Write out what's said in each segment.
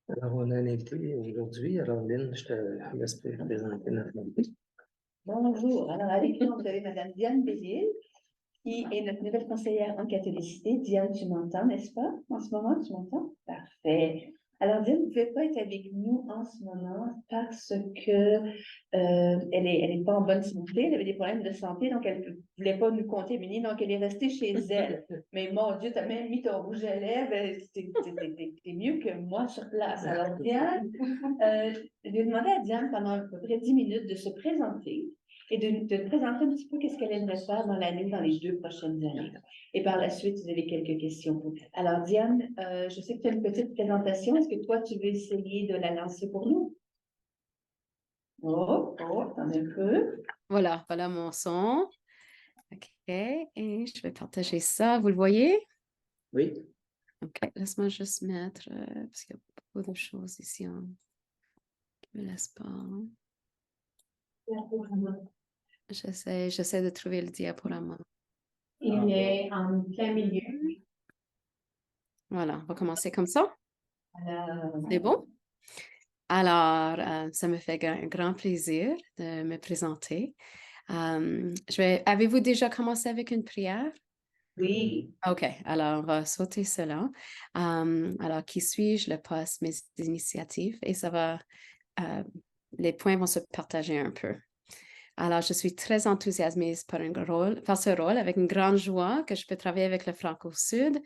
Alors, on a un invité aujourd'hui. Alors, Lynn, je te laisse présenter notre invité. Bonjour. Alors, avec nous, vous avez Madame Diane Béville, qui est notre nouvelle conseillère en catholicité. Diane, tu m'entends, n'est-ce pas? En ce moment, tu m'entends? Parfait. Alors, Diane ne pouvait pas être avec nous en ce moment parce que elle est pas en bonne santé. Elle avait des problèmes de santé, donc elle ne voulait pas nous contaminer, donc elle est restée chez elle. Mais mon Dieu, tu as même mis ton rouge à lèvres. T'es mieux que moi sur place. Alors, Diane, je vais demander à Diane pendant à peu près 10 minutes de se présenter et de présenter un petit peu qu'est-ce qu'elle aimerait faire dans l'année, dans les 2 prochaines années. Et par la suite, vous avez quelques questions pour elle. Alors, Diane, je sais que tu as une petite présentation. Est-ce que toi, tu veux essayer de la lancer pour nous? Attendez un peu. Voilà mon son. OK, et je vais partager ça. Vous le voyez? Oui. OK, laisse-moi juste mettre, parce qu'il y a beaucoup de choses ici qui ne me laissent pas. J'essaie de trouver le diaporama. Il est en plein milieu. Voilà, on va commencer comme ça. Alors, C'est bon? Alors, ça me fait un grand plaisir de me présenter. Avez-vous déjà commencé avec une prière? oui. OK, alors on va sauter cela. Alors, qui suis-je? Le poste, mes initiatives, et les points vont se partager un peu. Alors, je suis très enthousiasmée par ce rôle, avec une grande joie que je peux travailler avec le Franco-Sud.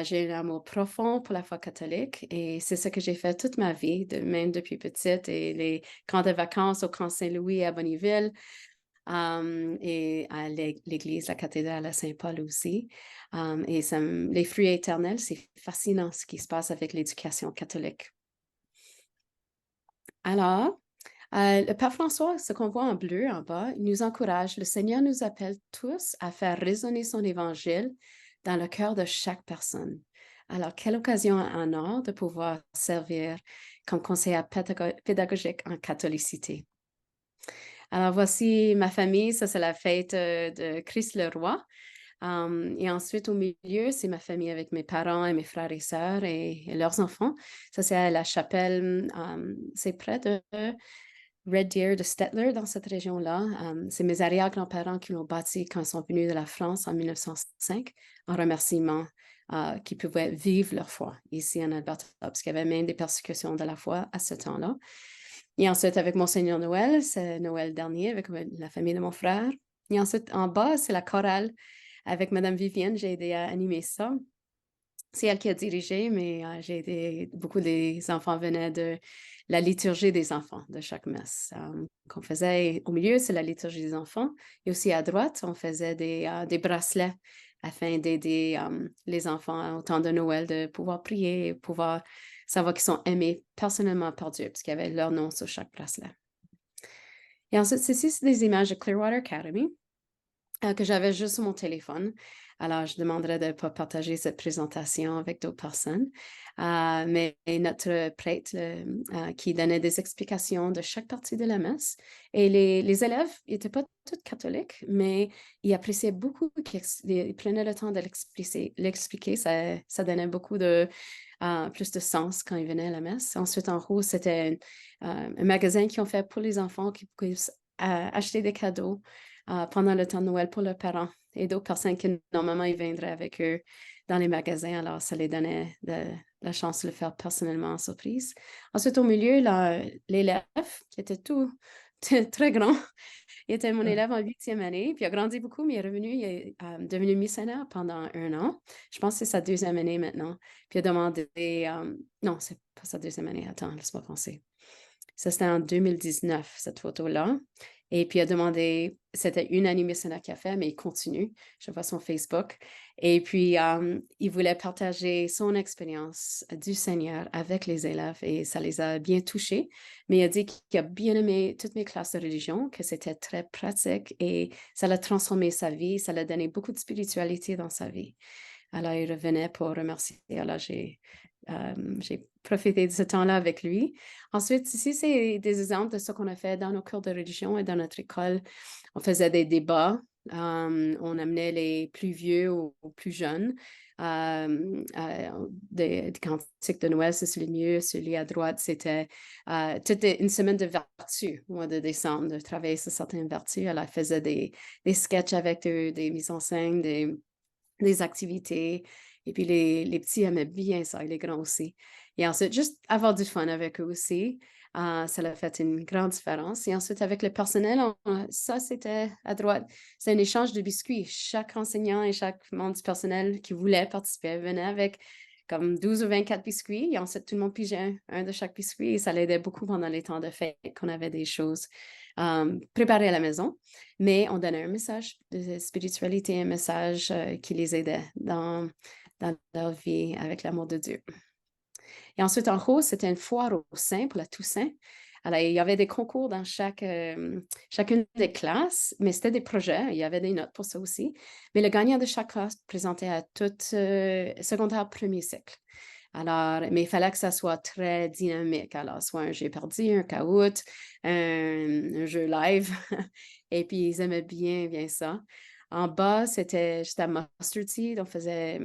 J'ai un amour profond pour la foi catholique et c'est ce que j'ai fait toute ma vie, même depuis petite, et les camps de vacances au camp Saint-Louis à Bonnyville. Et à l'église, la cathédrale à Saint-Paul aussi. Et les fruits éternels, c'est fascinant ce qui se passe avec l'éducation catholique. Alors, le Père François, ce qu'on voit en bleu en bas, il nous encourage. Le Seigneur nous appelle tous à faire résonner son évangile dans le cœur de chaque personne. Alors, quelle occasion en or de pouvoir servir comme conseillère pédagogique en catholicité. Alors, voici ma famille. Ça, c'est la fête de Christ le Roi. Et ensuite, au milieu, c'est ma famille avec mes parents et mes frères et sœurs et leurs enfants. Ça, c'est à la chapelle. C'est près de Red Deer de Stettler, dans cette région-là. C'est mes arrière-grands-parents qui l'ont bâti quand ils sont venus de la France en 1905, en remerciement qu'ils pouvaient vivre leur foi ici en Alberta, parce qu'il y avait même des persécutions de la foi à ce temps-là. Et ensuite, avec Monseigneur Noël, c'est Noël dernier, avec la famille de mon frère. Et ensuite, en bas, c'est la chorale avec Madame Vivienne. J'ai aidé à animer ça. C'est elle qui a dirigé, mais j'ai aidé, beaucoup des enfants venaient de la liturgie des enfants de chaque messe qu'on faisait. Au milieu, c'est la liturgie des enfants. Et aussi à droite, on faisait des bracelets afin d'aider les enfants au temps de Noël de pouvoir prier, pouvoir savoir qu'ils sont aimés personnellement par Dieu, parce qu'il y avait leur nom sur chaque bracelet. Et ensuite, ceci, c'est des images de Clearwater Academy que j'avais juste sur mon téléphone. Alors, je demanderais de ne pas partager cette présentation avec d'autres personnes. Mais notre prêtre qui donnait des explications de chaque partie de la messe. Et les élèves n'étaient pas tous catholiques, mais ils appréciaient beaucoup qu'ils prenaient le temps de l'expliquer. Ça donnait beaucoup plus de sens quand ils venaient à la messe. Ensuite, en haut, c'était un magasin qu'ils ont fait pour les enfants qui puissent acheter des cadeaux pendant le temps de Noël pour leurs parents et d'autres personnes qui normalement ils viendraient avec eux dans les magasins. Alors, ça les donnait la chance de le faire personnellement en surprise. Ensuite, au milieu, l'élève qui était très grand, il était mon élève en 8e année, puis il a grandi beaucoup, mais il est revenu, il est devenu missionnaire pendant 1 an. Je pense que c'est sa 2e année maintenant. Puis il a demandé, non, c'est pas sa 2e année, attends, laisse-moi penser. Ça, c'était en 2019, cette photo-là. Et puis, il a demandé, c'était une année missionnaire qu'il a fait, mais il continue. Je vois son Facebook. Et puis, il voulait partager son expérience du Seigneur avec les élèves et ça les a bien touchés. Mais il a dit qu'il a bien aimé toutes mes classes de religion, que c'était très pratique et ça l'a transformé sa vie, ça l'a donné beaucoup de spiritualité dans sa vie. Alors, il revenait pour remercier. Alors, j'ai profité de ce temps-là avec lui. Ensuite, ici, c'est des exemples de ce qu'on a fait dans nos cours de religion et dans notre école. On faisait des débats On amenait les plus vieux aux plus jeunes. Des cantiques de Noël, c'est celui mieux. Celui à droite, c'était toute une semaine de vertus au mois de décembre, de travailler sur certaines vertus. Elle faisait des sketchs avec eux, des mises en scène, des activités. Et puis les petits aimaient bien ça, et les grands aussi. Et ensuite, juste avoir du fun avec eux aussi. Ça a fait une grande différence. Et ensuite, avec le personnel, ça, c'était à droite. C'est un échange de biscuits. Chaque enseignant et chaque membre du personnel qui voulait participer venait avec comme 12 ou 24 biscuits. Et ensuite, tout le monde pigeait un de chaque biscuit. Et ça l'aidait beaucoup pendant les temps de fête qu'on avait des choses préparées à la maison. Mais on donnait un message de spiritualité, un message qui les aidait dans leur vie avec l'amour de Dieu. Et ensuite, en haut, c'était une foire au Saint pour la Toussaint. Alors, il y avait des concours dans chacune des classes, mais c'était des projets. Il y avait des notes pour ça aussi. Mais le gagnant de chaque classe présentait à tout secondaire premier cycle. Alors, mais il fallait que ça soit très dynamique. Alors, soit un jeu perdu, un caout, un jeu live. Et puis, ils aimaient bien ça. En bas, c'était juste à Mustard Seed. On faisait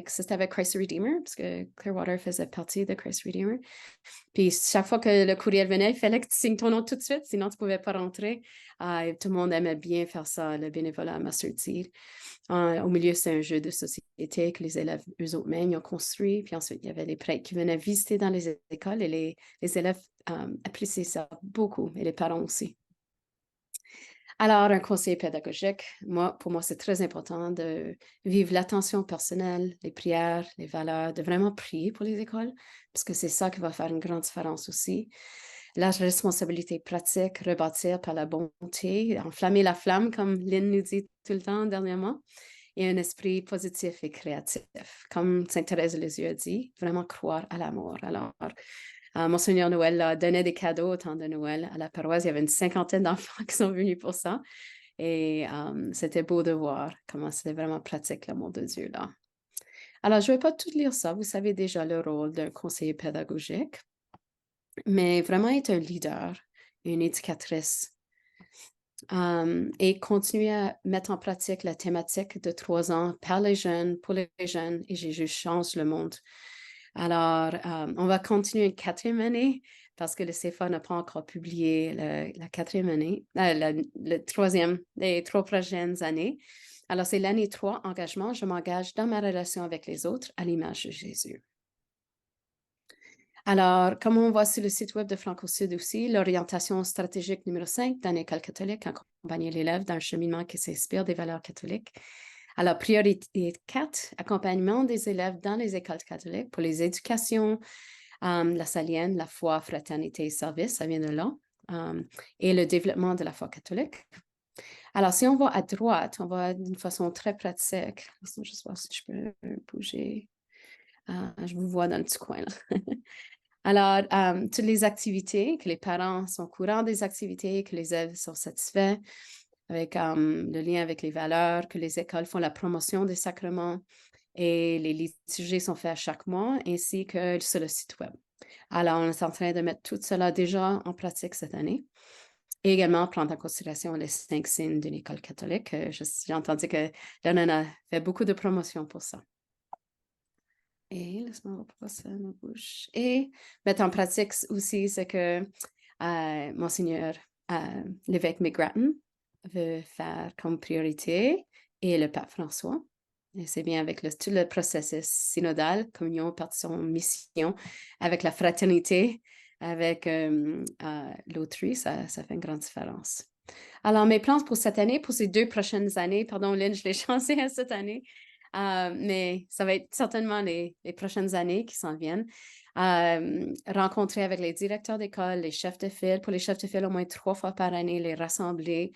c'était avec Christ the Redeemer, parce que Clearwater faisait partie de Christ the Redeemer. Puis chaque fois que le courriel venait, il fallait que tu signes ton nom tout de suite, sinon tu ne pouvais pas rentrer. Tout le monde aimait bien faire ça, le bénévolat à Mustard Seed. Au milieu, c'est un jeu de société que les élèves eux-mêmes ont construit. Puis ensuite, il y avait les prêtres qui venaient visiter dans les écoles et les élèves appréciaient ça beaucoup, et les parents aussi. Alors, un conseiller pédagogique, pour moi, c'est très important de vivre l'attention personnelle, les prières, les valeurs, de vraiment prier pour les écoles, parce que c'est ça qui va faire une grande différence aussi. La responsabilité pratique, rebâtir par la bonté, enflammer la flamme, comme Lynn nous dit tout le temps dernièrement, et un esprit positif et créatif. Comme Sainte Thérèse de Lisieux a dit, vraiment croire à l'amour. Alors, Monseigneur Noël donnait des cadeaux au temps de Noël à la paroisse. Il y avait une 50aine d'enfants qui sont venus pour ça. Et c'était beau de voir comment c'était vraiment pratique l'amour de Dieu là. Alors, je ne vais pas tout lire ça. Vous savez déjà le rôle d'un conseiller pédagogique. Mais vraiment être un leader, une éducatrice. Et continuer à mettre en pratique la thématique de 3 ans par les jeunes, pour les jeunes, et Jésus change le monde. Alors, on va continuer une 4e année parce que le CFA n'a pas encore publié la 4e année, le 3e, les 3 prochaines années. Alors, c'est l'année 3, engagement. Je m'engage dans ma relation avec les autres à l'image de Jésus. Alors, comme on voit sur le site web de Franco-Sud aussi, l'orientation stratégique numéro 5 dans l'école catholique, accompagner l'élève dans un cheminement qui s'inspire des valeurs catholiques. Alors, priorité 4, accompagnement des élèves dans les écoles catholiques pour les éducations, la salienne, la foi, fraternité et service, ça vient de là, et le développement de la foi catholique. Alors, si on va à droite, on va d'une façon très pratique. Je vais juste voir si je peux bouger. Je vous vois dans le petit coin là. Alors, toutes les activités, que les parents sont au courant des activités, que les élèves sont satisfaits, avec le lien avec les valeurs, que les écoles font la promotion des sacrements et les liturgies sont faits à chaque mois, ainsi que sur le site web. Alors, on est en train de mettre tout cela déjà en pratique cette année. Et également prendre en considération les 5 signes d'une école catholique. J'ai entendu que Lennon a fait beaucoup de promotion pour ça. Et laisse-moi repasser ma bouche. Et mettre en pratique aussi ce que Monseigneur l'évêque McGrattan veut faire comme priorité et le pape François. Et c'est bien avec tout le processus synodal, communion, partition, mission, avec la fraternité, avec l'autrui, ça fait une grande différence. Alors, mes plans pour cette année, pour ces 2 prochaines années, pardon, Lynn, je l'ai changé à cette année, mais ça va être certainement les prochaines années qui s'en viennent. Rencontrer avec les directeurs d'école, les chefs de file, pour les chefs de file au moins 3 fois par année, les rassembler,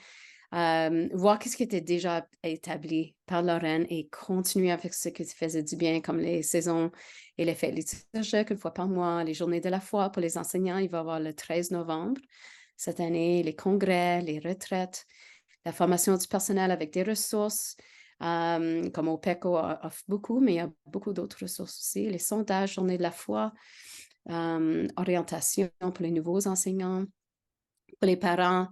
voir ce qui était déjà établi par Lorraine et continuer avec ce qui faisait du bien, comme les saisons et les fêtes liturgiques 1 fois par mois, les journées de la foi pour les enseignants. Il va y avoir le 13 novembre cette année, les congrès, les retraites, la formation du personnel avec des ressources, comme OPECO offre beaucoup, mais il y a beaucoup d'autres ressources aussi, les sondages, journée de la foi, orientation pour les nouveaux enseignants, pour les parents,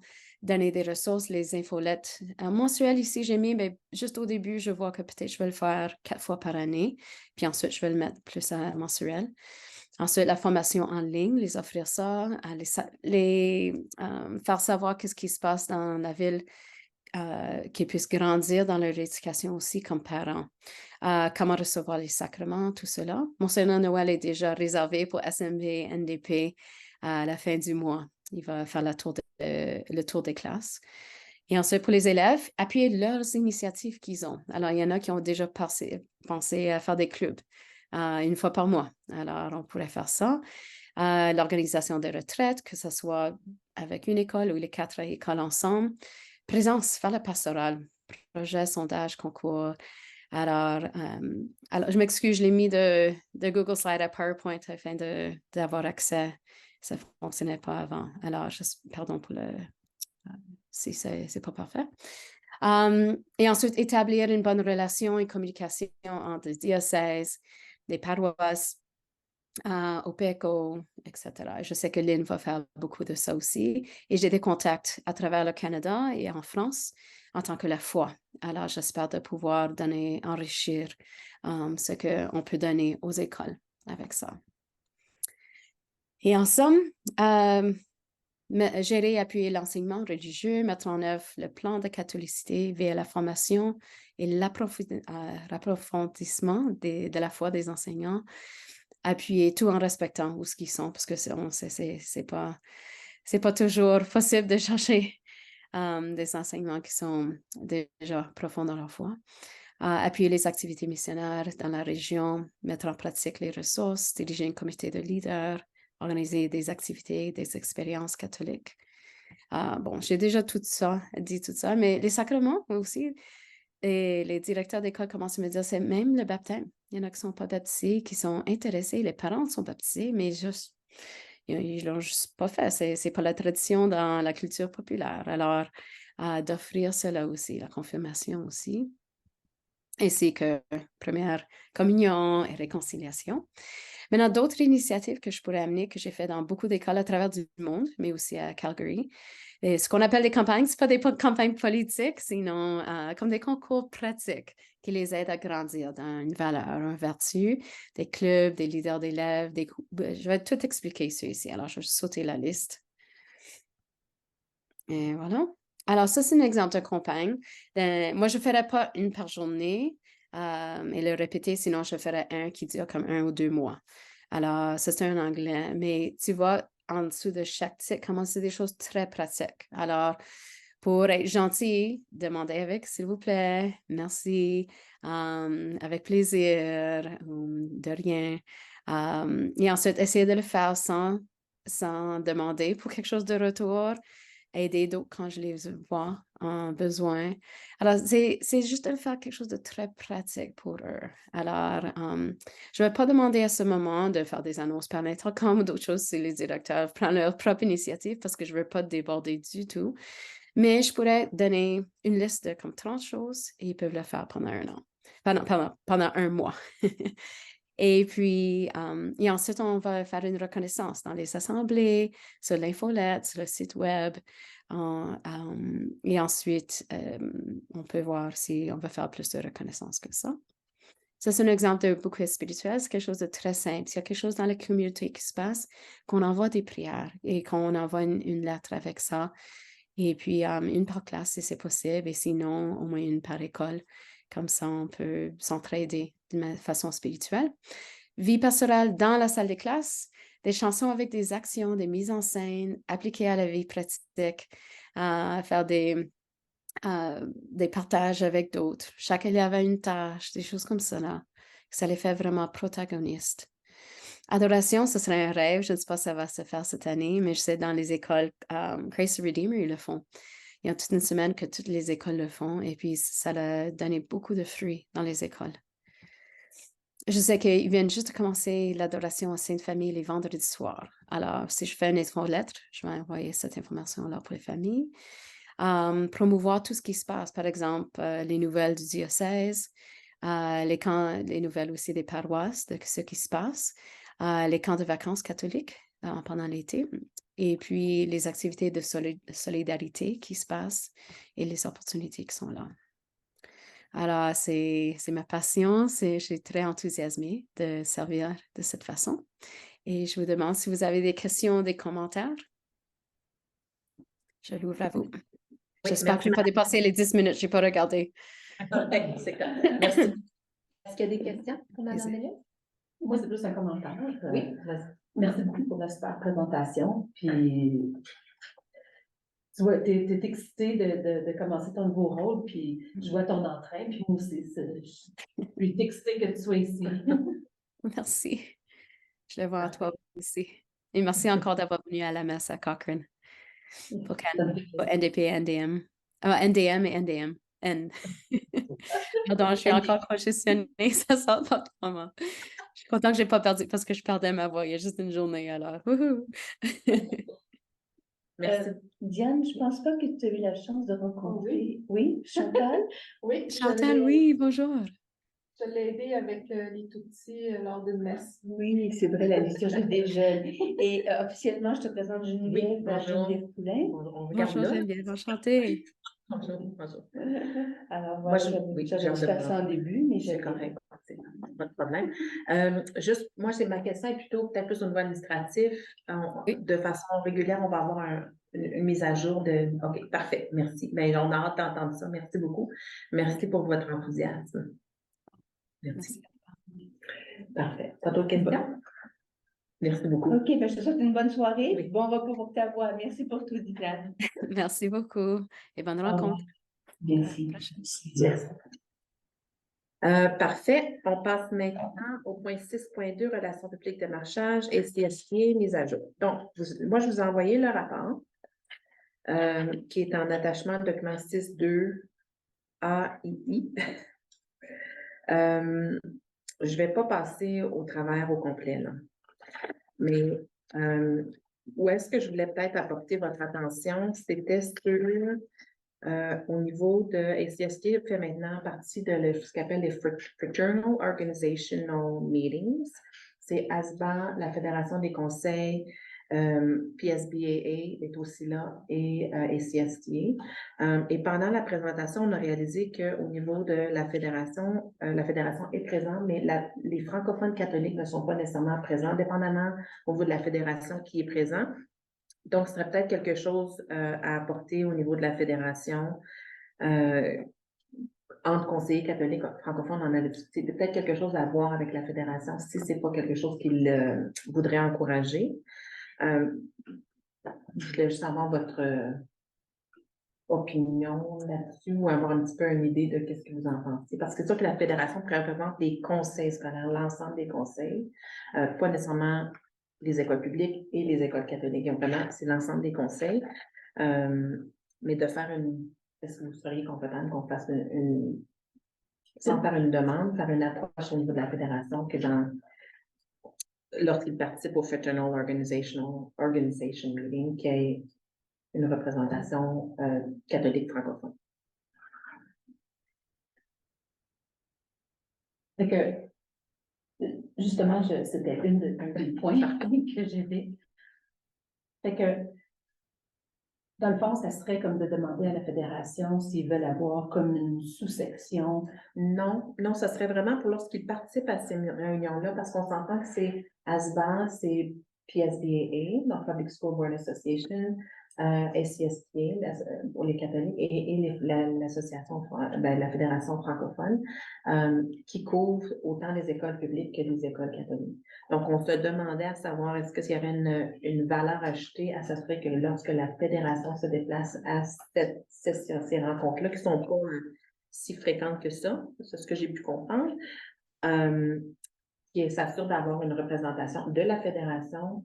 donner des ressources, les infolettes mensuelles ici, j'ai mis, mais juste au début, je vois que peut-être je vais le faire 4 fois par année, puis ensuite, je vais le mettre plus à mensuel. Ensuite, la formation en ligne, les offrir ça, faire savoir qu'est-ce qui se passe dans la ville, qu'ils puissent grandir dans leur éducation aussi comme parents. Comment recevoir les sacrements, tout cela. Mon Seigneur Noël est déjà réservé pour SMV, NDP à la fin du mois. Il va faire le tour des classes. Et ensuite, pour les élèves, appuyer leurs initiatives qu'ils ont. Alors, il y en a qui ont déjà pensé à faire des clubs une fois par mois. Alors, on pourrait faire ça. L'organisation des retraites, que ce soit avec une école ou les 4 écoles ensemble. Présence, faire la pastorale, projet, sondage, concours. Alors, je m'excuse, je l'ai mis de Google Slide à PowerPoint afin d'avoir accès. Ça ne fonctionnait pas avant. Alors, pardon pour si c'est pas parfait. Et ensuite, établir une bonne relation et communication entre les diocèses, les paroisses, au PECO, etc. Je sais que Lynn va faire beaucoup de ça aussi. Et j'ai des contacts à travers le Canada et en France en tant que la foi. Alors, j'espère de pouvoir enrichir ce qu'on peut donner aux écoles avec ça. Et en somme, gérer et appuyer l'enseignement religieux, mettre en œuvre le plan de catholicité via la formation et l'approfondissement de la foi des enseignants, appuyer tout en respectant où ce qu'ils sont, parce que c'est pas toujours possible de chercher des enseignements qui sont déjà profonds dans leur foi. Appuyer les activités missionnaires dans la région, mettre en pratique les ressources, diriger un comité de leaders, organiser des activités, des expériences catholiques. Bon, j'ai déjà dit tout ça, mais les sacrements aussi, et les directeurs d'école commencent à me dire, c'est même le baptême. Il y en a qui ne sont pas baptisés, qui sont intéressés. Les parents sont baptisés, mais juste, ils ne l'ont juste pas fait. Ce n'est pas la tradition dans la culture populaire. Alors, d'offrir cela aussi, la confirmation aussi, ainsi que première communion et réconciliation. Maintenant, d'autres initiatives que je pourrais amener, que j'ai fait dans beaucoup d'écoles à travers du monde, mais aussi à Calgary. Et ce qu'on appelle des campagnes, ce ne sont pas des campagnes politiques, sinon comme des concours pratiques qui les aident à grandir dans une valeur, une vertu, des clubs, des leaders d'élèves, des groupes. Je vais tout expliquer ici. Alors, je vais sauter la liste. Et voilà. Alors, ça, c'est un exemple de campagne. Moi, je ne ferais pas une par journée et le répéter, sinon je ferais un qui dure comme 1 ou 2 mois. Alors, ça, c'est en anglais. Mais tu vois, en dessous de chaque titre, comment c'est des choses très pratiques. Alors, pour être gentil, demandez avec, s'il vous plaît, merci, avec plaisir, de rien. Et ensuite, essayez de le faire sans demander pour quelque chose de retour. Aider d'autres quand je les vois en besoin. Alors, c'est juste de faire quelque chose de très pratique pour eux. Alors, je ne vais pas demander à ce moment de faire des annonces par l'Intercom ou d'autres choses si les directeurs prennent leur propre initiative parce que je ne veux pas déborder du tout. Mais je pourrais donner une liste de comme 30 choses et ils peuvent le faire pendant 1 an. Pendant 1 mois. Et puis, et ensuite, on va faire une reconnaissance dans les assemblées, sur l'infolette, sur le site web. Et ensuite, on peut voir si on va faire plus de reconnaissance que ça. Ça, c'est un exemple de bouquet spirituel. C'est quelque chose de très simple. S'il y a quelque chose dans la communauté qui se passe, qu'on envoie des prières et qu'on envoie une lettre avec ça. Et puis, une par classe, si c'est possible. Et sinon, au moins une par école. Comme ça, on peut s'entraider de façon spirituelle. Vie pastorale dans la salle de classe, des chansons avec des actions, des mises en scène, appliquées à la vie pratique, faire des partages avec d'autres. Chaque élève a une tâche, des choses comme ça, là. Ça les fait vraiment protagonistes. Adoration, ce serait un rêve. Je ne sais pas si ça va se faire cette année, mais je sais dans les écoles, Christ Redeemer, ils le font. Il y a toute une semaine que toutes les écoles le font et puis ça a donné beaucoup de fruits dans les écoles. Je sais qu'ils viennent juste de commencer l'adoration à Sainte-Famille les vendredis soirs. Alors, si je fais une infolettre, je vais envoyer cette information-là pour les familles. Promouvoir tout ce qui se passe, par exemple, les nouvelles du diocèse, les nouvelles aussi des paroisses, de ce qui se passe, les camps de vacances catholiques pendant l'été. et puis les activités de solidarité qui se passent et les opportunités qui sont là. Alors, c'est ma passion, je suis très enthousiasmée de servir de cette façon. Et je vous demande si vous avez des questions, des commentaires. Je l'ouvre à vous. Oui, J'espère que je n'ai pas dépassé les 10 minutes, je n'ai pas regardé. C'est correct. Merci. Est-ce qu'il y a des questions pour Mme Plaisir. Mélisse? Moi, c'est plus un commentaire. Oui, Merci beaucoup pour la super présentation. Puis, tu vois, t'es excitée de commencer ton nouveau rôle, puis je vois ton entrain, puis moi aussi, je suis excitée que tu sois ici. Merci. Je le vois à toi aussi. Et merci encore d'avoir venu à la messe à Cochrane pour NDP, NDM. NDM et NDM. N. Pardon, je suis encore congestionnée, ça sort pas vraiment. Je suis contente que je n'ai pas perdu parce que je perdais ma voix il y a juste une journée, alors. Wouhou! merci. Diane, je pense pas que tu as eu la chance de rencontrer. Oui, Chantal? Oui, Chantal, oui, bonjour. je l'ai aidé avec les tout-petits lors d'une messe. Oui, c'est vrai, la liturgie des jeunes. Et officiellement, je te présente Geneviève, bonjour. Geneviève Poulain. On regarde Bonjour là. Geneviève, enchantée. Bonjour, bonjour. Alors, Moi, voilà, j'avais dû faire ça en début, mais C'est j'ai correct, c'est pas de problème. Juste, moi, ma question est plutôt peut-être plus au niveau administratif. Oui. De façon régulière, on va avoir une mise à jour de. OK, parfait, merci. Mais on a hâte d'entendre ça. Merci beaucoup. Merci pour votre enthousiasme. Merci. Parfait. Pas d'autres questions? Merci beaucoup. OK, ben, je te souhaite une bonne soirée. Oui. Bon repos pour ta voix. Merci pour tout, Diane. Merci beaucoup et bonne rencontre. Merci. Merci. Parfait. On passe maintenant au point 6.2, relations publiques de marchage et CSP, mise à jour. Donc, moi, je vous ai envoyé le rapport qui est en attachement document 6.2 AII. Je ne vais pas passer au travers au complet, là. Mais où est-ce que je voulais peut-être apporter votre attention, c'était sur au niveau de ACST fait maintenant partie de ce qu'on appelle les Fraternal Organizational Meetings. C'est ASBA, la Fédération des conseils, PSBAA est aussi là et ACST. Et pendant la présentation, on a réalisé qu'au niveau de la fédération est présente, mais les francophones catholiques ne sont pas nécessairement présents, dépendamment au niveau de la fédération qui est présent. Donc, ce serait peut-être quelque chose à apporter au niveau de la fédération entre conseillers catholiques francophones. On a peut-être quelque chose à voir avec la fédération si ce n'est pas quelque chose qu'ils voudraient encourager. Je voulais juste avoir votre opinion là-dessus ou avoir un petit peu une idée de ce que vous en pensez. Parce que c'est sûr que la fédération représente les conseils scolaires, l'ensemble des conseils, pas nécessairement les écoles publiques et les écoles catholiques. Vraiment, c'est l'ensemble des conseils. Mais de faire est-ce que vous seriez compétent qu'on fasse sans faire une demande, faire une approche au niveau de la fédération que lorsqu'ils participent au Fraternal Organization Meeting, qui est une représentation catholique francophone. Fait que, justement, c'était un des points que j'avais. Fait que, dans le fond, ça serait comme de demander à la fédération s'ils veulent avoir comme une sous-section. Non, ça serait vraiment pour lorsqu'ils participent à ces réunions-là, parce qu'on s'entend que c'est ASBA, c'est PSBAA, donc Public School Board Association, SCSP pour les catholiques et l'association, la fédération francophone, qui couvre autant les écoles publiques que les écoles catholiques. Donc, on se demandait à savoir est-ce qu'il y aurait une valeur ajoutée à s'assurer que lorsque la fédération se déplace à ces rencontres-là, qui ne sont pas si fréquentes que ça, c'est ce que j'ai pu comprendre, qui s'assure d'avoir une représentation de la fédération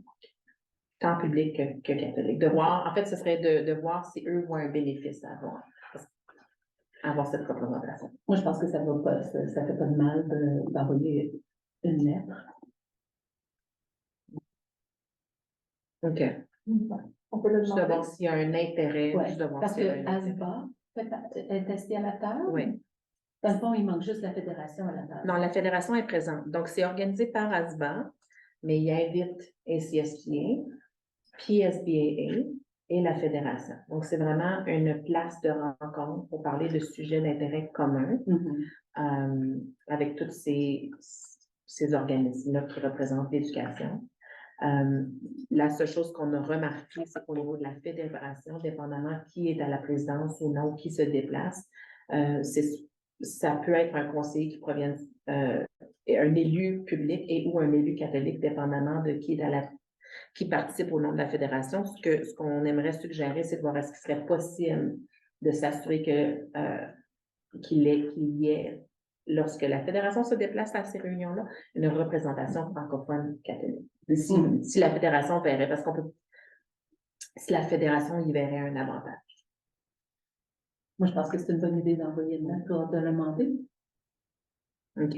tant public que catholique. De voir, en fait, ce serait de voir si eux voient un bénéfice à avoir cette représentation. Moi, je pense que ça fait pas de mal d'envoyer une lettre. OK. On peut le Juste de demander. voir s'il y a un intérêt. Ouais, Juste de voir parce s'il y a un que intérêt. ASBA est assis à la table. Oui. Dans le fond, il manque juste la fédération à la table. Non, la fédération est présente. Donc, c'est organisé par ASBA, mais il invite ACSPA. PSBAA et la fédération. Donc, c'est vraiment une place de rencontre pour parler de sujets d'intérêt commun avec tous ces organismes-là qui représentent l'éducation. La seule chose qu'on a remarqué, c'est qu'au niveau de la fédération, dépendamment qui est à la présidence ou non, qui se déplace, ça peut être un conseiller qui provient, un élu public et ou un élu catholique, dépendamment de qui participe au nom de la fédération. Ce qu'on aimerait suggérer, c'est de voir est-ce qu'il serait possible de s'assurer qu'il y ait, lorsque la fédération se déplace à ces réunions-là, une représentation francophone catholique. Si la fédération verrait, parce si la fédération y verrait un avantage. Moi, je pense que c'est une bonne idée d'envoyer une lettre pour de le demander. OK.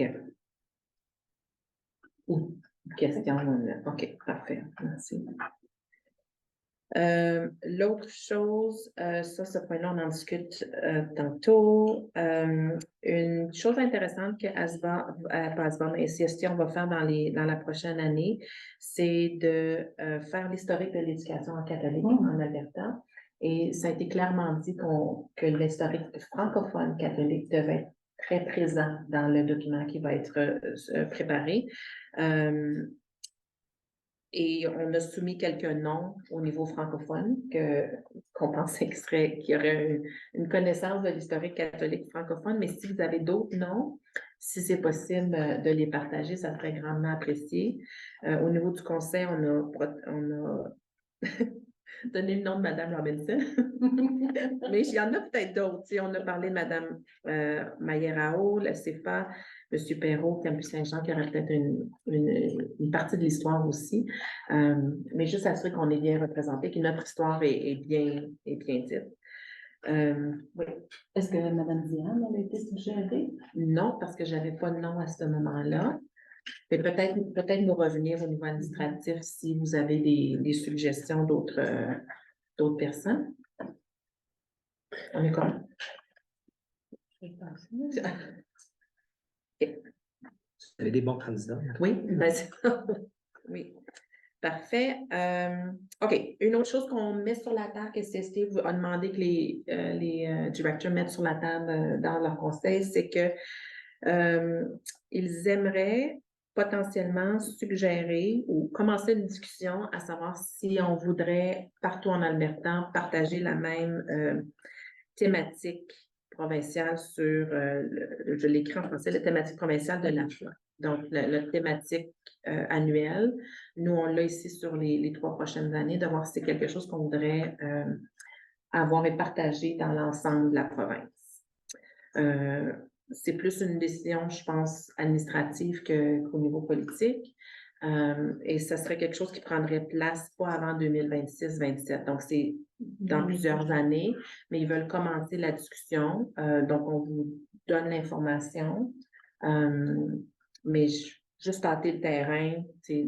Question. OK, parfait. Merci. L'autre chose, ce point-là, on en discute tantôt. Une chose intéressante que et SCST va faire dans la prochaine année, c'est de faire l'historique de l'éducation en catholique en Alberta. Et ça a été clairement dit que l'historique francophone catholique devait être très présent dans le document qui va être préparé. Et on a soumis quelques noms au niveau francophone qu'on pensait qu'il y aurait une connaissance de l'historique catholique francophone, mais si vous avez d'autres noms, si c'est possible de les partager, ça serait grandement apprécié. Au niveau du conseil, on a donné le nom de Mme Robinson, mais il y en a peut-être d'autres. On a parlé de Mme Mayerao, la CEFA, M. Perrault, Campus Saint-Jean, qui aurait peut-être une partie de l'histoire aussi. Mais juste assurer qu'on est bien représenté, que notre histoire est bien dite. Oui. Est-ce que Mme Diane a été suggérée? Non, parce que je n'avais pas de nom à ce moment-là. Peut-être nous revenir au niveau administratif si vous avez des suggestions d'autres personnes. On est comme. Vous avez des bons candidats. Oui, ben c'est ça. Oui. Parfait. OK. Une autre chose qu'on met sur la table, que CST a demandé que les directeurs mettent sur la table dans leur conseil, c'est que ils aimeraient potentiellement suggérer ou commencer une discussion à savoir si on voudrait, partout en Alberta, partager la même thématique provinciale sur, je l'écris en français, la thématique provinciale de l'emploi. Donc, la thématique annuelle, nous, on l'a ici sur les 3 prochaines années, de voir si c'est quelque chose qu'on voudrait avoir et partager dans l'ensemble de la province. C'est plus une décision, je pense, administrative qu'au niveau politique. Et ça serait quelque chose qui prendrait place pas avant 2026-27. Donc, c'est dans plusieurs années, mais ils veulent commencer la discussion. Donc, on vous donne l'information. Mais juste tâter le terrain, c'est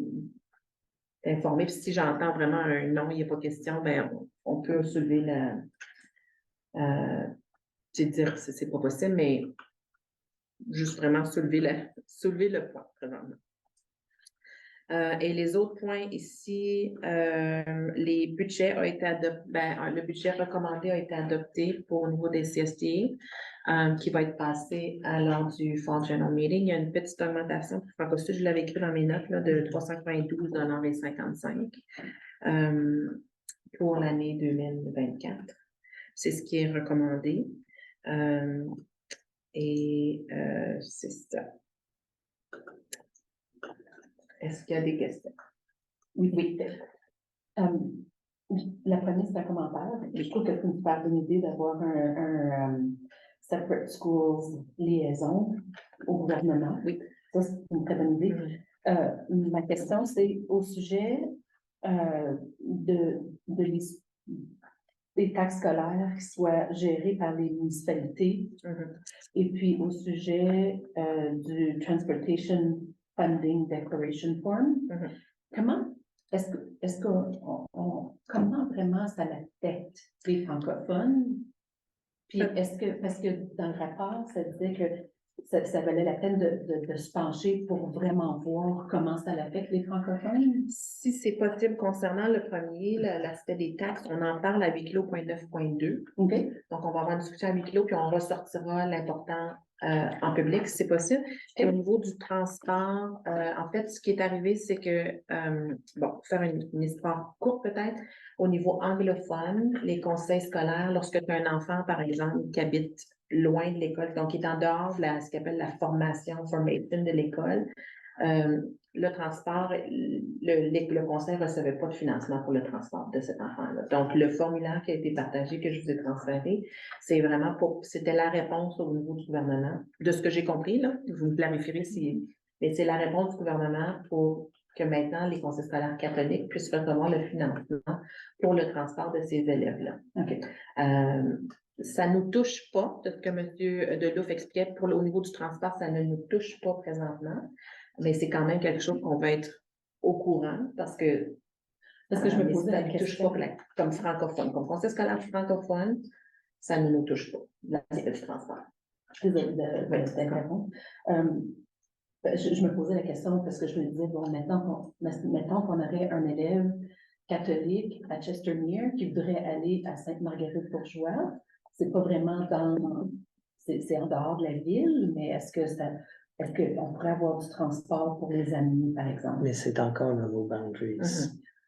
informer. Puis si j'entends vraiment un non, il n'y a pas question, ben on peut soulever dire que c'est pas possible, mais juste vraiment soulever le point présentement. Et les autres points ici, les budgets ont été adoptés, le budget recommandé a été adopté au niveau des CST, qui va être passé lors du Fall General Meeting. Il y a une petite augmentation pour Franco-Sud, je l'avais écrit dans mes notes, là, de 392,55 $ pour l'année 2024. C'est ce qui est recommandé. C'est ça. Est-ce qu'il y a des questions? Oui. La première, c'est un commentaire. Je trouve que c'est une super bonne idée d'avoir un separate schools liaison au gouvernement. Oui. Ça, c'est une très bonne idée. Ma question, c'est au sujet des taxes scolaires qui soient gérées par les municipalités et puis au sujet du Transportation Funding Declaration Form. Comment comment vraiment ça affecte les francophones? Puis parce que dans le rapport, ça disait que ça valait la peine de se pencher pour vraiment voir comment ça affecte les francophones? Si c'est possible concernant le premier, l'aspect des taxes, on en parle à 8 clos.9.2. OK. Donc, on va avoir une discussion à 8 clos, puis on ressortira l'important en public, si c'est possible. Puis au niveau du transport, en fait, ce qui est arrivé, c'est que, bon, pour faire une histoire courte peut-être, au niveau anglophone, les conseils scolaires, lorsque tu as un enfant, par exemple, qui habite loin de l'école, donc qui est en dehors de ce qu'on appelle la formation de l'école, le transport, le conseil ne recevait pas de financement pour le transport de cet enfant-là. Donc, le formulaire qui a été partagé, que je vous ai transféré, c'est vraiment c'était la réponse au niveau du gouvernement. De ce que j'ai compris, là, vous me clarifierez mais c'est la réponse du gouvernement pour que maintenant les conseils scolaires catholiques puissent recevoir le financement pour le transport de ces élèves-là. OK. Ça ne nous touche pas, de ce que M. Delouf expliquait, au niveau du transport, ça ne nous touche pas présentement, mais c'est quand même quelque chose qu'on va être au courant parce que je me posais ça la ne touche question. pas comme francophone, comme conseil scolaire francophone, ça ne nous touche pas, l'aspect du transport. Désolée d'interrompre. Je me posais la question parce que je me disais, bon, mettons qu'on aurait un élève catholique à Chestermere qui voudrait aller à Sainte-Marguerite-Bourgeois. C'est pas vraiment c'est en dehors de la ville, mais est-ce qu'on pourrait avoir du transport pour les amis, par exemple? Mais c'est encore dans vos boundaries.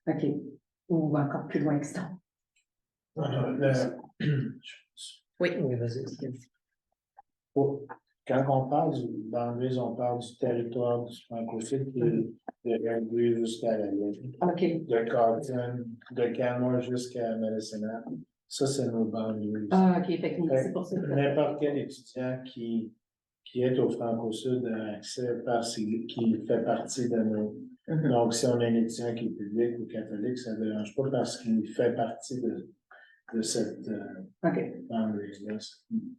OK. Ou encore plus loin que ça. Oui. Oui, vas-y. Quand on parle du boundaries, on parle du territoire du Franco-Sud qui est de Airdrie jusqu'à la ligne. OK. De Carleton, de Canmore jusqu'à Medicina. Ça, c'est nos boundaries. Ah, OK. C'est pour ça que N'importe quel étudiant qui est au Franco-Sud a accès qui fait partie de nos. Donc, si on a un étudiant qui est public ou catholique, ça ne dérange pas parce qu'il fait partie de cette boundary-là.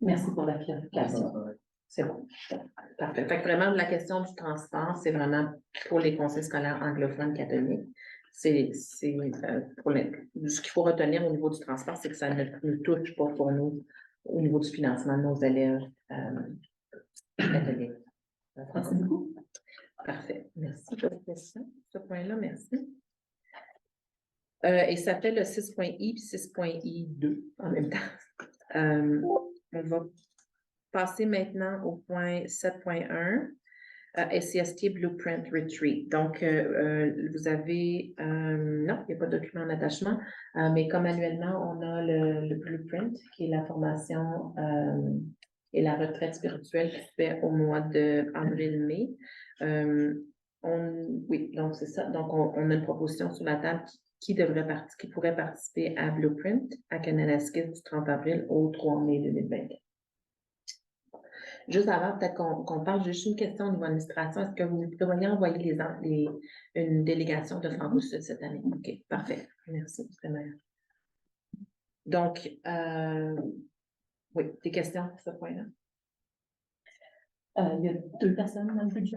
Merci pour la clarification. C'est bon. Parfait. Fait que vraiment, la question du transport, c'est vraiment pour les conseils scolaires anglophones catholiques. Ce qu'il faut retenir au niveau du transport, c'est que ça ne nous touche pas pour nous au niveau du financement de nos élèves catholiques. Merci beaucoup. Parfait. Merci pour la question. Ce point-là, merci. Et ça fait le 6.I puis 6.I2 en même temps. On va passer maintenant au point 7.1, SCST Blueprint Retreat. Donc, vous avez, non, il n'y a pas de document en attachement, mais comme annuellement, on a le Blueprint, qui est la formation et la retraite spirituelle qui se fait au mois d'avril-mai. Oui, donc c'est ça. Donc, on a une proposition sur la table qui pourrait participer à Blueprint à Kananaskis du 30 avril au 3 mai 2024. Juste avant, peut-être qu'on parle, juste une question au niveau administration. Est-ce que vous pourriez envoyer une délégation de Franco-Sud cette année? OK, parfait. Merci, c'est meilleur. Donc, oui, des questions sur ce point-là? Il y a 2 personnes dans le budget?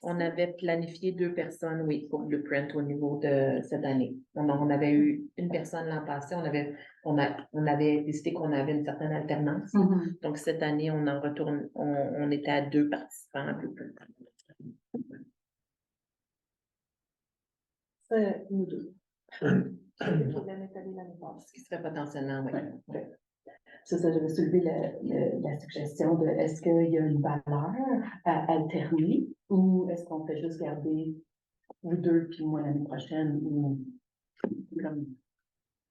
On avait planifié 2 personnes, oui, pour Blueprint au niveau de cette année. On avait eu une personne l'an passé, on avait décidé qu'on avait une certaine alternance. Donc, cette année, on en retourne, on était à 2 participants à Blueprint. Nous 2. Ce qui serait potentiellement, oui. Ouais. C'est ça, j'avais soulevé la suggestion de est-ce qu'il y a une valeur à alterner ou est-ce qu'on fait juste garder vous 2 puis moi l'année prochaine ou comme.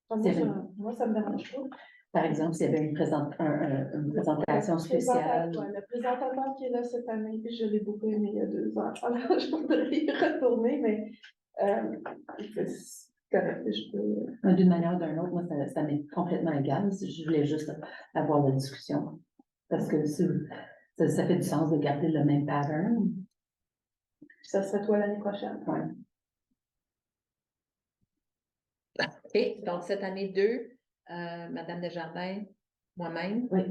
Moi, ça me dérange pas. Par exemple, s'il y avait une présentation spéciale. Le présentateur qui est là cette année, je l'ai beaucoup aimé il y a 2 ans. Alors, je voudrais y retourner, mais correct, D'une manière ou d'une autre, moi, ça m'est complètement égal. Je voulais juste avoir la discussion. Parce que ça fait du sens de garder le même pattern. Ça serait toi l'année prochaine. Ouais. OK, donc cette année 2, Madame Desjardins, moi-même. Oui.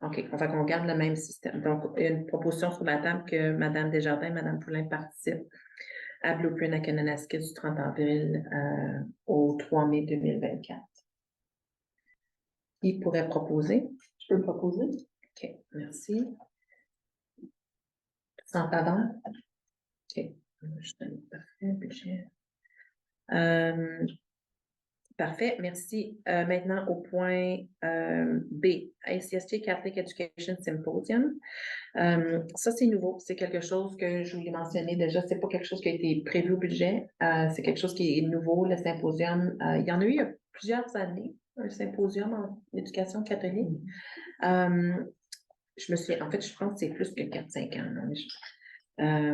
OK, on fait qu'on garde le même système. Donc, une proposition sur la table que Madame Desjardins et Madame Poulin participent à Blueprint à Kananaskis du 30 avril au 3 mai 2024. Qui pourrait proposer? Je peux proposer. OK, merci. Sans pardon? OK. Parfait, budget. Parfait, merci. Maintenant, au point B, ICST Catholic Education Symposium. Ça, c'est nouveau. C'est quelque chose que je voulais mentionner déjà. C'est pas quelque chose qui a été prévu au budget. C'est quelque chose qui est nouveau, le symposium. Il y en a eu il y a plusieurs années, un symposium en éducation catholique. Je me suis, en fait, je pense que c'est plus que 4-5 ans.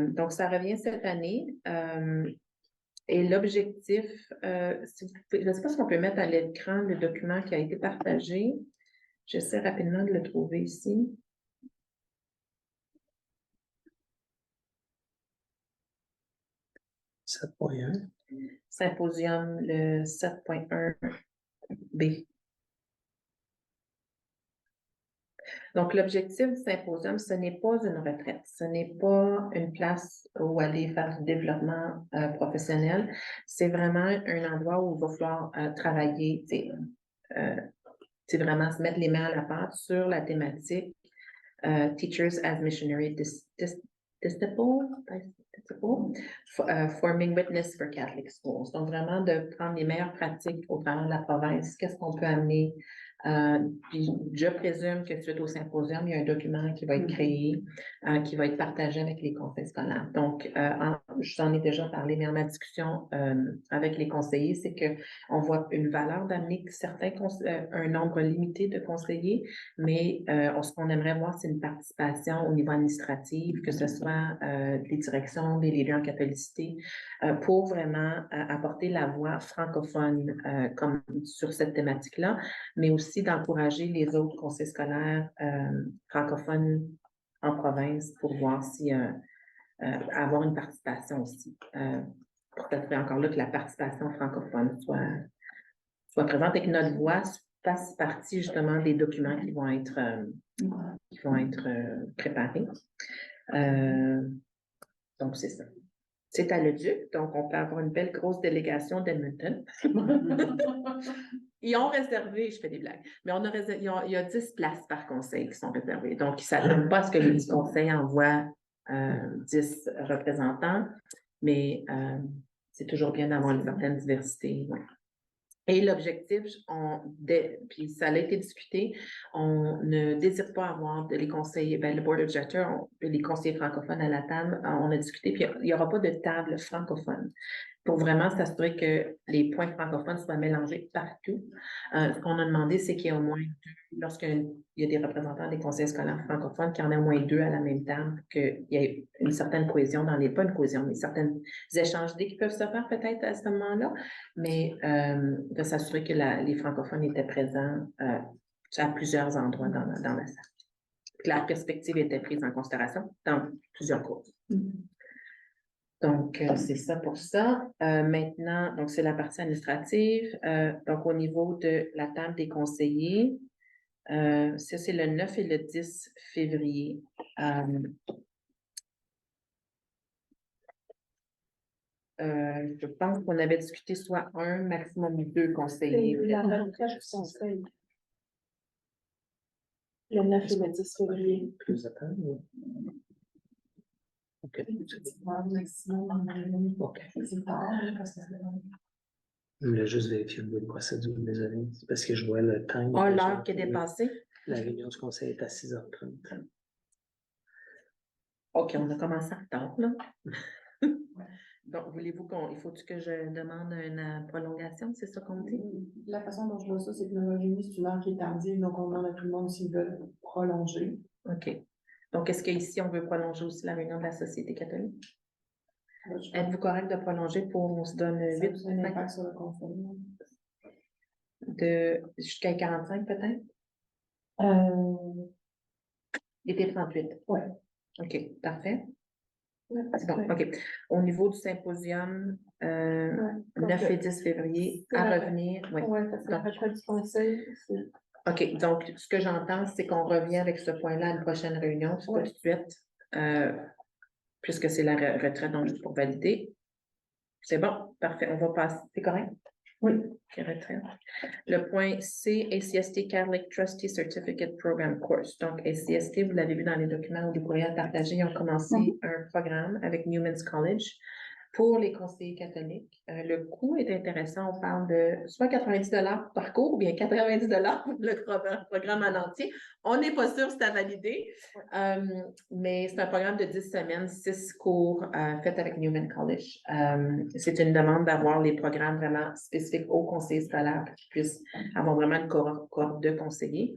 Donc, ça revient cette année. Et l'objectif, je ne sais pas si on peut mettre à l'écran le document qui a été partagé. J'essaie rapidement de le trouver ici. Symposium, le 7.1B. Donc, l'objectif du symposium, ce n'est pas une retraite, ce n'est pas une place où aller faire du développement professionnel. C'est vraiment un endroit où il va falloir travailler, c'est vraiment se mettre les mains à la pâte sur la thématique Teachers as Missionary Forming Witness for Catholic Schools. Donc, vraiment de prendre les meilleures pratiques au travers de la province. Qu'est-ce qu'on peut amener? Puis je présume que suite au symposium, il y a un document qui va être créé, qui va être partagé avec les conseils scolaires. Donc, j'en ai déjà parlé, mais en ma discussion avec les conseillers, c'est qu'on voit une valeur d'amener un nombre limité de conseillers, mais ce qu'on aimerait voir, c'est une participation au niveau administratif, que ce soit des directions, des leaders en catholicité, pour vraiment apporter la voix francophone comme sur cette thématique-là, mais aussi d'encourager les autres conseils scolaires francophones en province pour voir si avoir une participation aussi. Pour s'assurer encore là que la participation francophone soit présente et que notre voix fasse partie justement des documents qui vont être préparés. Donc, c'est ça. C'est à Leduc, donc on peut avoir une belle grosse délégation d'Edmonton. Ils ont réservé, je fais des blagues, mais il y a 10 places par conseil qui sont réservées. Donc, ils ne s'attendent pas à ce que les conseils envoient 10 représentants, mais c'est toujours bien d'avoir une certaine diversité. Ouais. Et l'objectif, puis ça a été discuté, on ne désire pas avoir les conseillers, le Board of Directors, les conseillers francophones à la table, on a discuté, puis il n'y aura pas de table francophone pour vraiment s'assurer que les points francophones soient mélangés partout. Ce qu'on a demandé, c'est qu'il y ait au moins 2, lorsqu'il y a des représentants des conseils scolaires francophones, qu'il y en ait au moins 2 à la même table, qu'il y ait une certaine cohésion dans pas une cohésion, mais certains échanges d'idées qui peuvent se faire peut-être à ce moment-là, mais de s'assurer que les francophones étaient présents à plusieurs endroits dans la salle. Que la perspective était prise en considération dans plusieurs cours. Donc, c'est ça pour ça. Maintenant, donc c'est la partie administrative. Donc, au niveau de la table des conseillers, ça, c'est le 9 et le 10 février. Je pense qu'on avait discuté soit un, maximum 2 conseillers. La retraite du conseil. Le 9 et le 10 février. Plus attendre, oui. OK. OK. Je voulais juste vérifier une procédure, désolé. C'est parce que je vois le temps. L'heure qui est dépassée. La réunion du conseil est à 6h30. OK, on a commencé en retard, là. Donc, voulez-vous il faut que je demande une prolongation, c'est ça qu'on dit? La façon dont je vois ça, c'est que le réunion, c'est une heure qui est tardive, donc on demande à tout le monde s'ils veulent prolonger. OK. Donc, est-ce qu'ici, on veut prolonger aussi la réunion de la Société catholique? Êtes-vous correct de prolonger pour, on se donne 8 ça a un impact sur le conseil. Jusqu'à 45 peut-être? Il était 38. Oui. OK, parfait. C'est bon, OK. Au niveau du symposium, 9 et 10 février, à revenir. Oui, parce que la retraite du conseil, c'est... OK, donc ce que j'entends, c'est qu'on revient avec ce point-là à une prochaine réunion, c'est pas tout de suite, puisque c'est la retraite, donc juste pour valider. C'est bon, parfait, on va passer. C'est correct? Oui. Ok, retraite. Le point C, ACST Catholic Trustee Certificate Program Course. Donc, ACST, vous l'avez vu dans les documents ou les courriels partagés, ils ont commencé un programme avec Newman's College pour les conseillers catholiques. Le coût est intéressant. On parle de soit 90 $ par cours ou bien 90 $ pour le programme en entier. On n'est pas sûr si c'est à valider, mais c'est un programme de 10 semaines, 6 cours faits avec Newman College. C'est une demande d'avoir les programmes vraiment spécifiques aux conseillers scolaires pour qu'ils puissent avoir vraiment une cohorte de conseillers.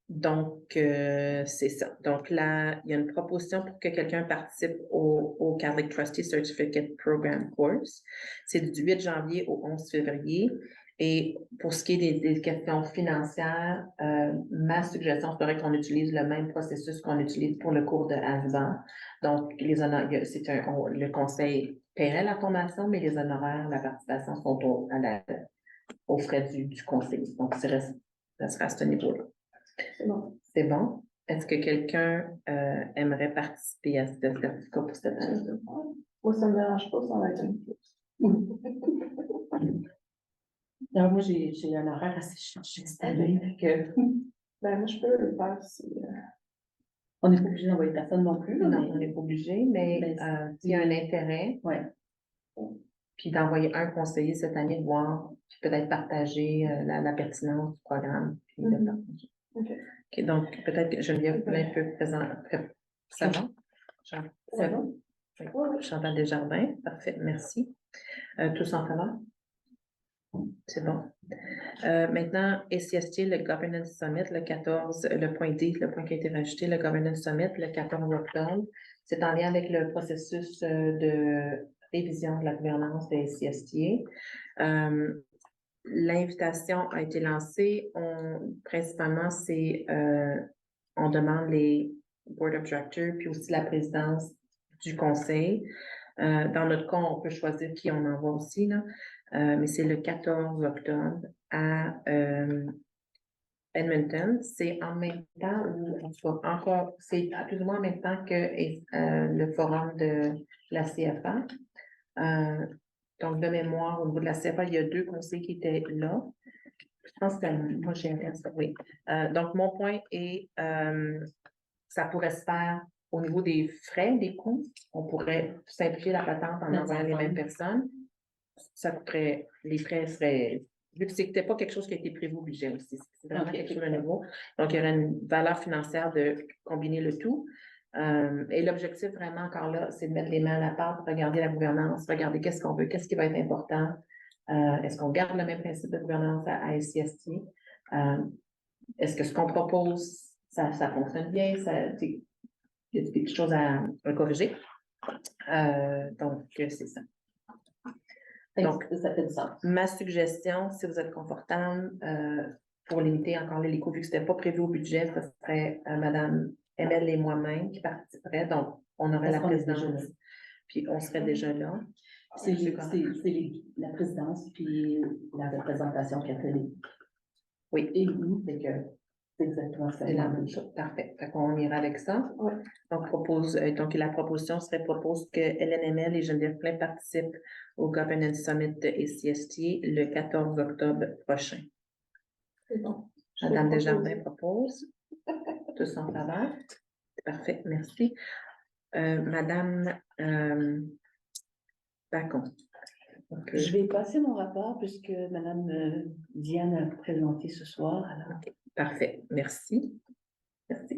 Donc, c'est ça. Donc là, il y a une proposition pour que quelqu'un participe au Catholic Trustee Certificate Program Course. C'est du 8 janvier au 11 février. Et pour ce qui est des questions financières, ma suggestion serait qu'on utilise le même processus qu'on utilise pour le cours de ASBA. Donc, le conseil paierait la formation, mais les honoraires, la participation sont aux frais du conseil. Donc, ça sera à ce niveau-là. C'est bon. C'est bon? Est-ce que quelqu'un aimerait participer à ce certificat pour cette année? Moi, ça me dérange pas, ça va être une plus. Alors, moi, j'ai un horaire assez chargé cette année. Ben, moi, je peux le faire si. On n'est pas obligé d'envoyer personne non plus. Là, Non, mais- on n'est pas obligé, mais s'il y a un intérêt, Ouais. puis d'envoyer un conseiller cette année, voir, puis peut-être partager la pertinence du programme. Puis de Mhm. partager. OK. OK, donc peut-être que Geneviève Poulin peut présenter. Ça va? C'est bon? Oui. Chantal Desjardins, parfait, merci. Tous en faveur? C'est bon. Maintenant, ACST, le Governance Summit, le 14, le point D, le point qui a été rajouté, le Governance Summit, le 14 octobre. C'est en lien avec le processus de révision de la gouvernance de ACST. L'invitation a été lancée. Principalement, on demande les Board of Directors, puis aussi la présidence du conseil. Dans notre cas, on peut choisir qui on envoie aussi, là. Mais c'est le 14 octobre à Edmonton. C'est en même temps, ou en tout cas, encore, c'est plus ou moins en même temps que le forum de la CFA. Donc, de mémoire, au niveau de la CFA, il y a 2 conseillers qui étaient là. Je pense que moi, j'ai intéressé, oui. Donc, mon point est, ça pourrait se faire au niveau des frais, des coûts. On pourrait simplifier la patente en envoyant les mêmes personnes. Ça coûterait, les frais seraient, vu que c'était pas quelque chose qui a été prévu au budget aussi, c'est vraiment quelque chose de nouveau. Donc, il y aurait une valeur financière de combiner le tout. Et l'objectif vraiment encore là, c'est de mettre les mains à la pâte, regarder la gouvernance, regarder qu'est-ce qu'on veut, qu'est-ce qui va être important. Est-ce qu'on garde le même principe de gouvernance à SCST? Est-ce que ce qu'on propose, ça fonctionne bien? Il y a quelque chose à corriger. Donc, c'est ça. Donc, ça fait du sens. Ma suggestion, si vous êtes confortable, pour limiter encore les coûts, vu que ce n'était pas prévu au budget, ce serait Mme Emelle et moi-même qui participeraient. Donc, on aurait la présidence, puis on serait déjà là. C'est la présidence puis la représentation catholique. Oui. Et vous, c'est exactement ça. C'est la même chose. Parfait. Fait qu'on ira avec ça. Ouais. Donc, la proposition propose que Hélène Emelle et Geneviève Poulin participent au Governance Summit de ACST le 14 octobre prochain. C'est bon. Madame Desjardins propose. Tous en faveur. Parfait, merci. Madame Bacon. Okay. Je vais passer mon rapport puisque Mme Diane a présenté ce soir. Alors. Okay. Parfait, merci. Merci.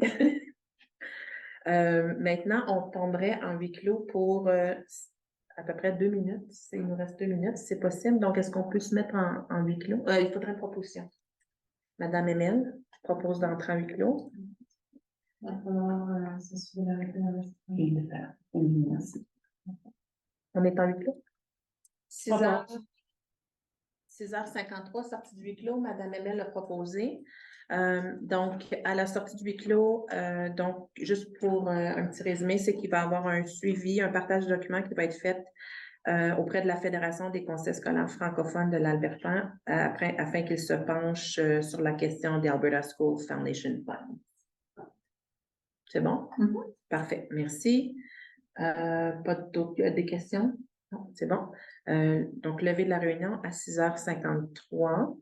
Maintenant, on tomberait en huis clos pour à peu près 2 minutes. Il nous reste 2 minutes, c'est possible. Donc, est-ce qu'on peut se mettre en huis clos? Il faudrait une proposition. Madame Emelle propose d'entrer en huis clos. Il va falloir s'assurer avec Merci. On est en huis clos? 6h53, sortie du huis clos, Mme Emelle a proposé. Donc, à la sortie du huis clos, donc, juste pour un petit résumé, c'est qu'il va y avoir un suivi, un partage de documents qui va être fait auprès de la Fédération des conseils scolaires francophones de l'Alberta afin qu'il se penche sur la question des Alberta School Foundation Fund. C'est bon? Parfait, merci. Pas d'autres des questions? Non, c'est bon. Donc, levée de la réunion à 6h53.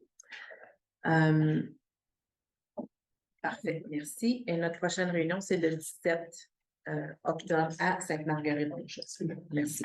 Parfait, merci. Et notre prochaine réunion, c'est le 17 octobre à Sainte-Marguerite. Merci.